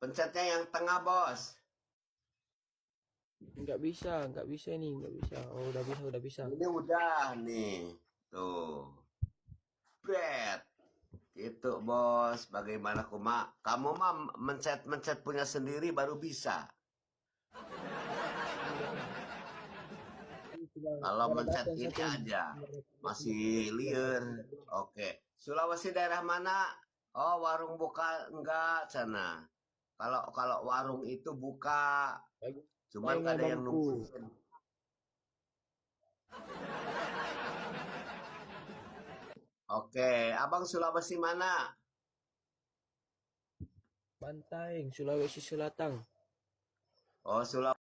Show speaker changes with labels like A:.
A: Pencetnya yang tengah, Bos.
B: Nggak bisa ini, nggak bisa. Oh, udah bisa.
A: Ini udah nih. Tuh. Bet. Itu, Bos. Bagaimana kamu mah mencet-mencet punya sendiri baru bisa.
B: Ini cuma
A: Kalau
B: baru
A: mencet
B: datang
A: ini
B: satu yang
A: aja. Masih liar. Oke. Sulawesi daerah mana? Oh, warung buka enggak sana. Kalau kalau warung itu buka, cuman
B: Saya
A: gak ada yang
B: bangku.
A: nungguin. Oke, Abang Sulawesi mana?
B: Bantaeng, Sulawesi Selatan.
A: Oh, Sulawesi.